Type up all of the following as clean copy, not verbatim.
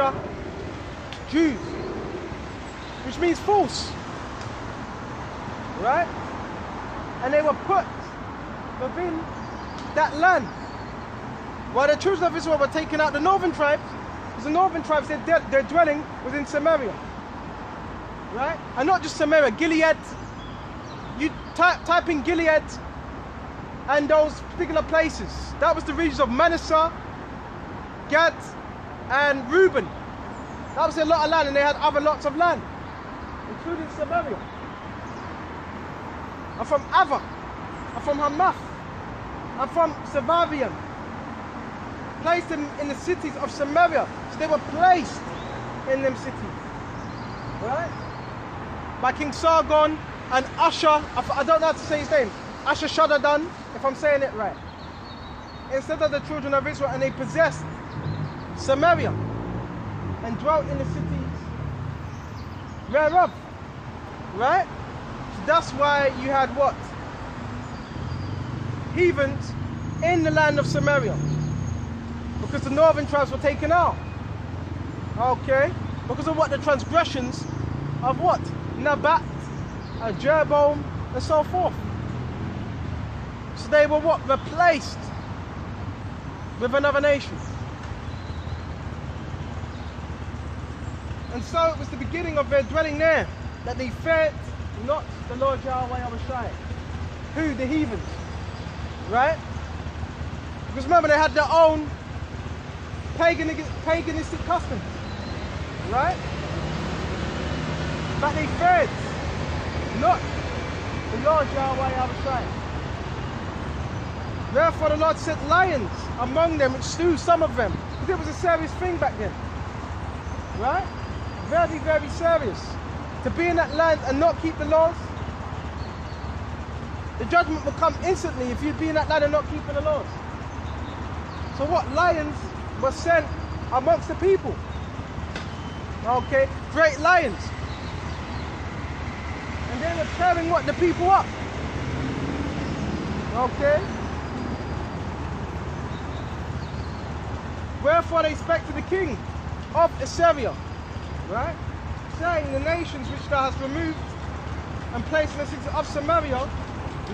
Asher, Jews, which means false, right? And they were put within that land. While the children of Israel were taking out the northern tribes, because the northern tribes, they're dwelling within Samaria, right? And not just Samaria, Gilead. You type in Gilead and those particular places. That was the regions of Manasseh, Gad, and Reuben. That was a lot of land, and they had other lots of land, including Samaria. And from Ava, and from Hamath, and from Samaria, placed them in the cities of Samaria. So they were placed in them cities, right? By King Sargon and Asher, I don't know how to say his name, Ashashadadan, if I'm saying it right. Instead of the children of Israel, and they possessed Samaria and dwelt in the cities thereof, right? So that's why you had what? Heathens in the land of Samaria, because the northern tribes were taken out. Okay, because of what? The transgressions of what? Nabat, Jeroboam, and so forth. So they were what? Replaced with another nation. And so it was the beginning of their dwelling there, that they feared not the Lord Yahweh Abishai. Who? The heathens, right? Because remember, they had their own paganistic customs, right? But they feared not the Lord Yahweh Abishai. Therefore the Lord sent lions among them, which slew some of them. Because it was a serious thing back then, right? Very, very serious. To be in that land and not keep the laws, the judgment will come instantly if you be in that land and not keeping the laws. So what? Lions were sent amongst the people. Okay, great lions. And they were tearing what? The people up. Okay. Wherefore they spake to the king of Assyria, right? Saying, the nations which thou hast removed and placed in the cities of Samaria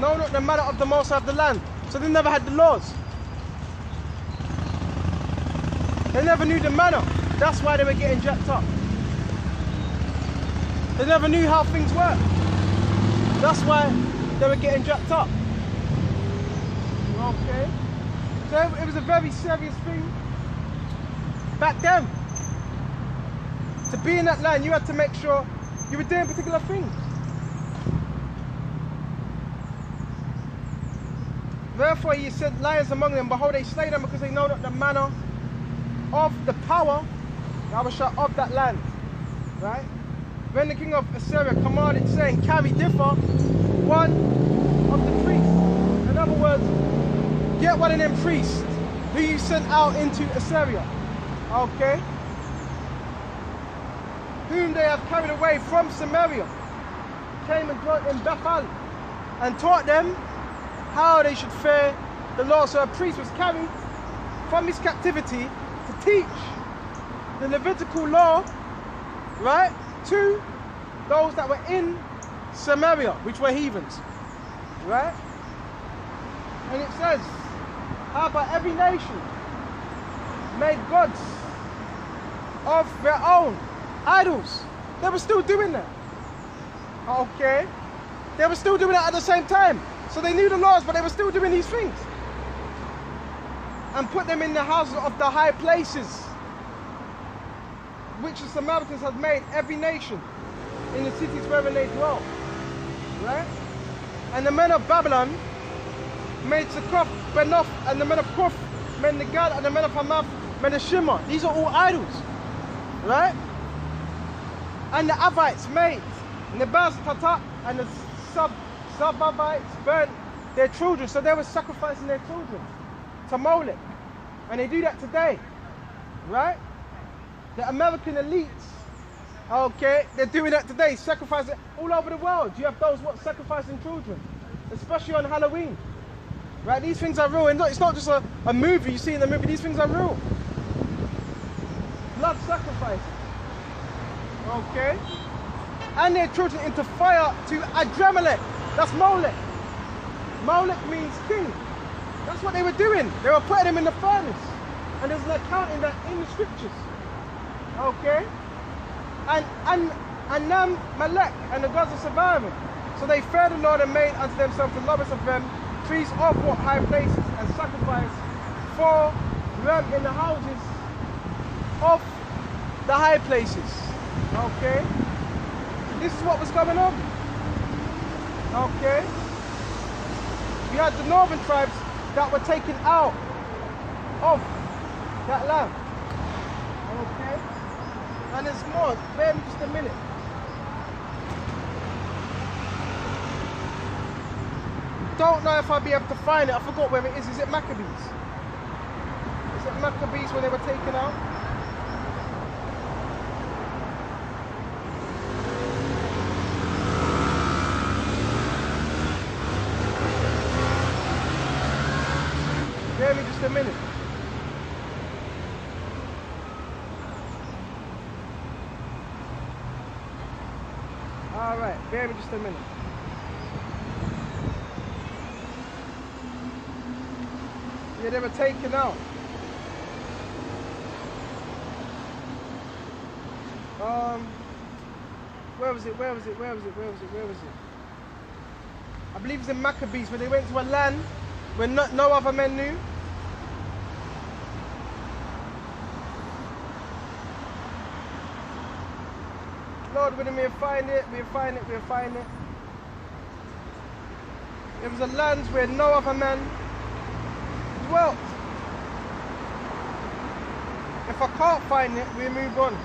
know not the manner of the Most High of the land. So they never had the laws. They never knew the manner. That's why they were getting jacked up. They never knew how things work. That's why they were getting jacked up. Okay. So it was a very serious thing back then. To be in that land, you had to make sure you were doing particular things. Therefore he sent lions among them. Behold, they slay them, because they know not the manner of the power of that land. Right? When the king of Assyria commanded, saying, carry Differ, one of the priests. In other words, get one of them priests who you sent out into Assyria. Okay? Whom they have carried away from Samaria, came and dwelt in Bethel, and taught them how they should fear the Lord. So a priest was carried from his captivity to teach the Levitical law, right, to those that were in Samaria, which were heathens, right? And it says, how about every nation made gods of their own, idols. They were still doing that. Okay? They were still doing that at the same time. So they knew the laws, but they were still doing these things. And put them in the houses of the high places, which the Samaritans had made, every nation, in the cities wherein they dwelt. Right? And the men of Babylon made Succoth, Benoth, and the men of Cuth made Negad, and the men of Hamath made the Shimmer. These are all idols. Right? And the Avites made Nebaz Tatat, and the Sabavites burnt their children. So they were sacrificing their children to Molech. And they do that today. Right? The American elites, okay, they're doing that today, sacrificing all over the world. You have those sacrificing children, especially on Halloween. Right? These things are real. And it's not just a movie you see in the movie, these things are real. blood sacrifices. Okay? And their children into fire to Adramelech. That's Molech. Molech means king. That's what they were doing. They were putting him in the furnace. And there's an account in that in the scriptures. Okay? And Melech and the gods of Samaria. So they feared the Lord and made unto themselves the lowest of them trees of what high places and sacrificed for them in the houses of the high places. Okay? This is what was going on. Okay? We had the northern tribes that were taken out of that land. Okay? And there's more. Bear me just a minute. Don't know if I'll be able to find it. I forgot where it is. Is it Maccabees? Is it Maccabees when they were taken out? Bear me just a minute. Alright, bear me just a minute. Yeah, they were taken out. Where was it? I believe it's in Maccabees, where they went to a land where no other men knew. Lord willing, we'll find it. It was a land where no other man dwelt. If I can't find it, we'll move on.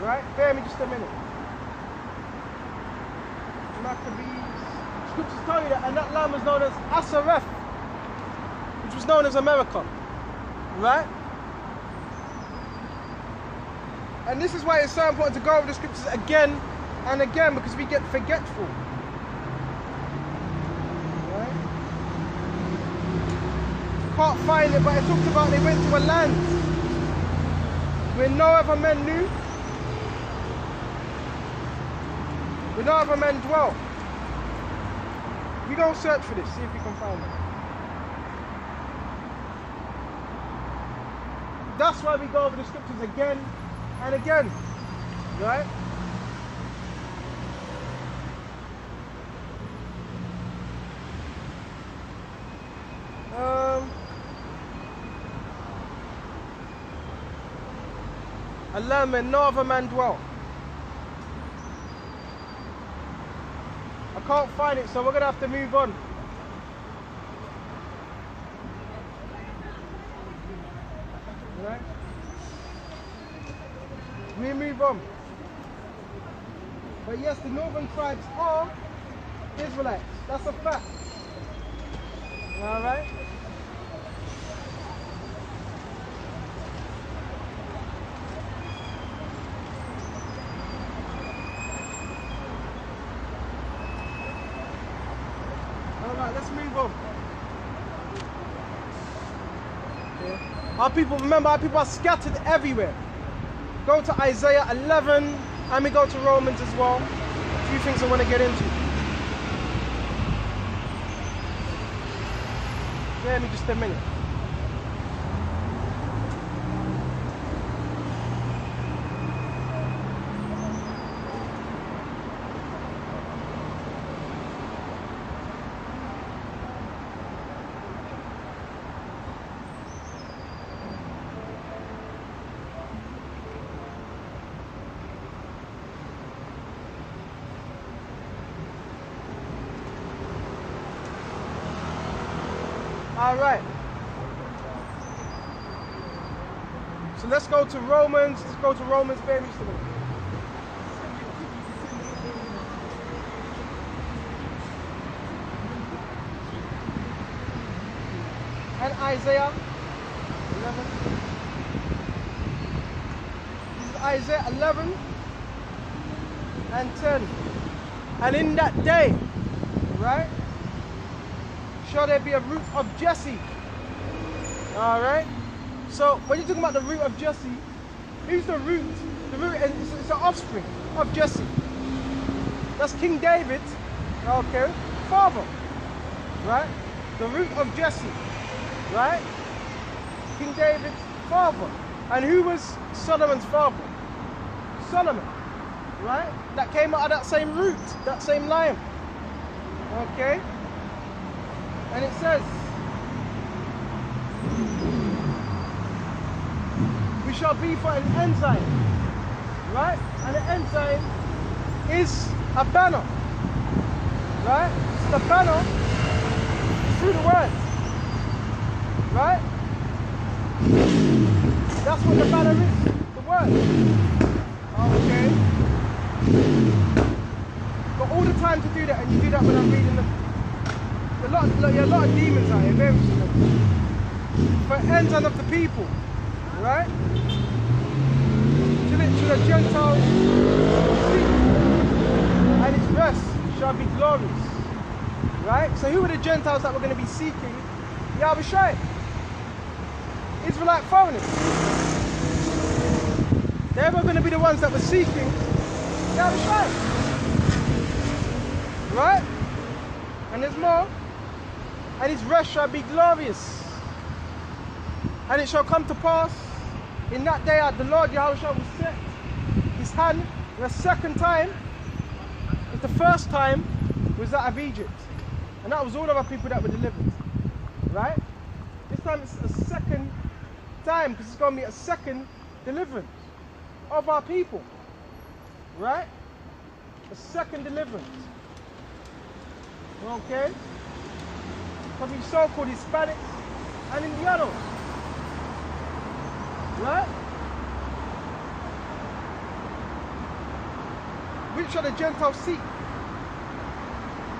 Right? Bear me just a minute. Maccabees. Scriptures tell you that, and that land was known as Assyria, which was known as America. Right? And this is why it's so important to go over the scriptures again and again, because we get forgetful. Right? Can't find it, but it talks about they went to a land where no other men knew, where no other men dwelt. We go search for this, see if we can find it. That's why we go over the scriptures again and again, right? A land where no other man dwelt. I can't find it, so we're gonna have to move on. Right? We move on. But yes, the northern tribes are Israelites. That's a fact. Alright? Alright, let's move on. Okay. Our people, remember, our people are scattered everywhere. Go to Isaiah 11, and we go to Romans as well. A few things I want to get into. Bear me just a minute. All right. So let's go to Romans. Let's go to Romans. Bear me just a minute. And Isaiah 11. This is Isaiah 11 and 10. And in that day, right, shall there be a root of Jesse. All right. So when you're talking about the root of Jesse, who's the root? The root is it's the offspring of Jesse. That's King David, okay, father, right? The root of Jesse, right? King David's father. And who was Solomon's father? Solomon, right? That came out of that same root, that same line, okay? And it says, we shall be for an ensign, right? And an ensign is a banner, right? So the banner is through the word, right? That's what the banner is, the word. Okay. But all the time to do that, and you do that when I'm reading a lot of demons out here, very strong. For ensign of the people, right? To the Gentiles, and its rest shall be glorious, right? So who are the Gentiles that we're going to be seeking? Yahushua, Israelite foreigners. They were going to be the ones that were seeking Yahushua, right? And there's more. And his rest shall be glorious. And it shall come to pass in that day that the Lord Yahushua will set his hand the second time. The first time was that of Egypt. And that was all of our people that were delivered, right? This time it's a second time, because it's going to be a second deliverance of our people, right? A second deliverance, okay? From these so-called Hispanics and Indianos, right? Which shall the Gentiles seek?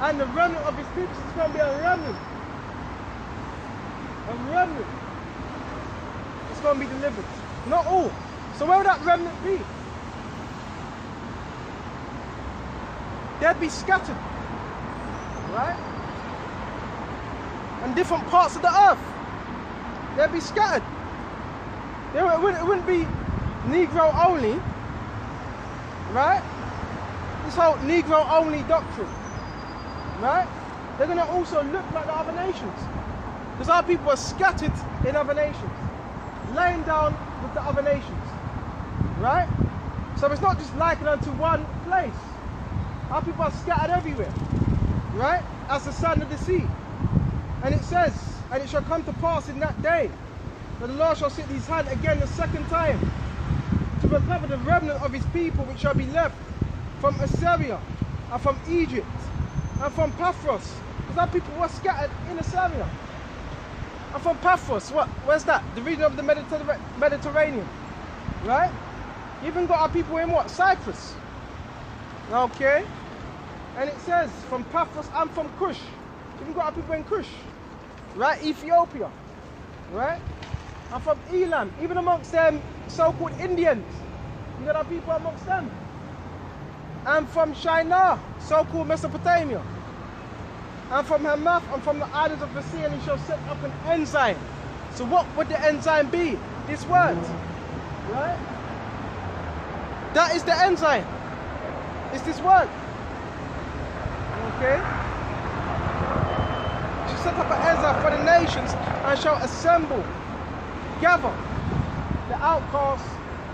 And the remnant of his people is going to be a remnant. A remnant. It's going to be delivered. Not all. So where would that remnant be? They'd be scattered, right? On different parts of the earth. They'd be scattered. It wouldn't be Negro only, right? This whole Negro only doctrine, right? They're going to also look like the other nations. Because our people are scattered in other nations, laying down with the other nations. Right? So it's not just likened unto one place. Our people are scattered everywhere. Right? As the sand of the sea. And it says, and it shall come to pass in that day that the Lord shall set his hand again the second time to recover the remnant of his people which shall be left from Assyria and from Egypt and from Paphos. Because our people were scattered in Assyria. And from Paphos, where's that? The region of the Mediterranean. Right? You even got our people in what? Cyprus. Okay. And it says from Paphos and from Cush. You even got our people in Cush. Right? Ethiopia. Right? And from Elam. Even amongst them so-called Indians. You got our people amongst them. And from Shinar, so-called Mesopotamia. And from Hamath and from the islands of the sea, and he shall set up an ensign. So what would the ensign be? This word. Right? That is the ensign. It's this word. Okay? She set up an ensign for the nations and shall assemble, gather the outcasts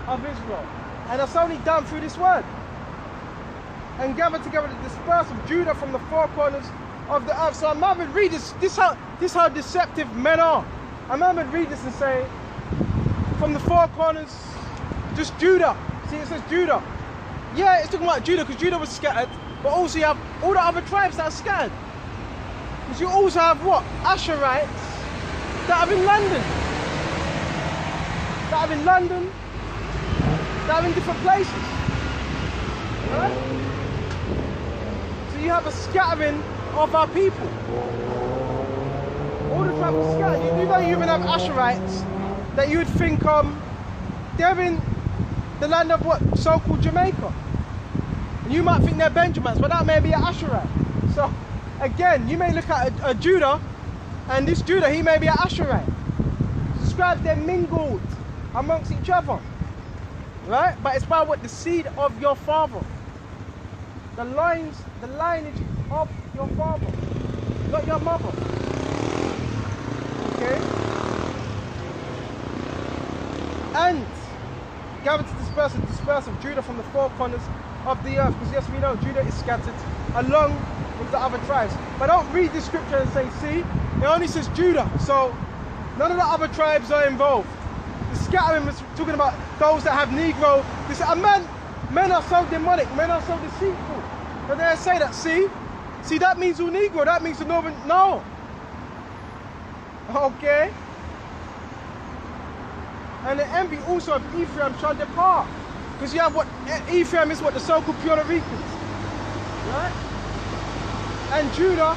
of Israel. And that's only done through this word. And gather together the dispersed of Judah from the four corners of the earth. So I might read this how deceptive men are. I might read this and say, from the four corners, just Judah. See, it says Judah. Yeah, it's talking about Judah because Judah was scattered, but also you have all the other tribes that are scattered. Because you also have what? Asherites that are in London. That are in London. That are in different places. Right? So you have a scattering of our people. All the tribes are scattered. You know you even have Asherites that you would think they're in the land of what? So-called Jamaica. And you might think they're Benjamins, but that may be an Asherite. So again, you may look at a Judah, and this Judah, he may be an Asherite. describes they're mingled amongst each other. Right? But it's by what? The seed of your father. The lineage of your father, not your mother. Okay? And gather to disperse of Judah from the four corners of the earth. Because yes, we know Judah is scattered along with the other tribes. But don't read the scripture and say, see, it only says Judah. So none of the other tribes are involved. The scattering was talking about those that have Negro. They say, men are so demonic, men are so deceitful. But they say that, see that means all Negro, that means the northern, no. Okay. And the envy also of Ephraim shall depart. Because you have what, Ephraim is what, the so-called Puerto Ricans. Right? And Judah,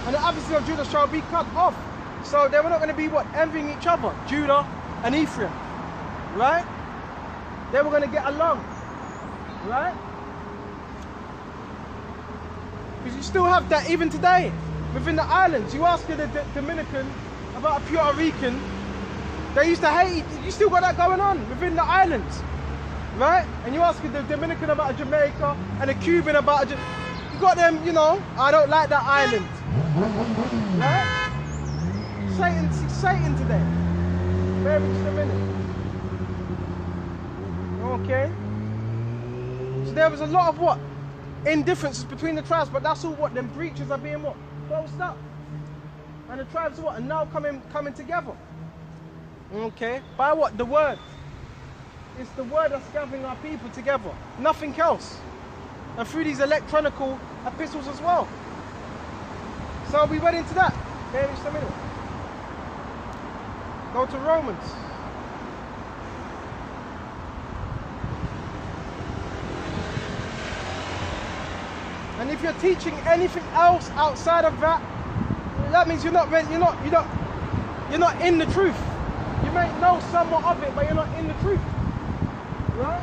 and the officers of Judah shall be cut off. So they were not going to be what, envying each other, Judah and Ephraim. Right? They were going to get along. Right? Because you still have that even today within the islands. You ask the Dominican about a Puerto Rican, they used to hate, you still got that going on within the islands, right? And you ask the Dominican about a Jamaica and a Cuban about you got them, you know, I don't like that island, right? Satan today. Bear with just a minute. Okay. So there was a lot of what? Indifferences between the tribes, but that's all what? Them breaches are being what? Closed up. And the tribes are what? Are now coming together. Okay? By what? The word. It's the word that's gathering our people together. Nothing else. And through these electronical epistles as well. So we went into that. There just a minute. Go to Romans. And if you're teaching anything else outside of that, that means you're not in the truth. You may know somewhat of it, but you're not in the truth. Right?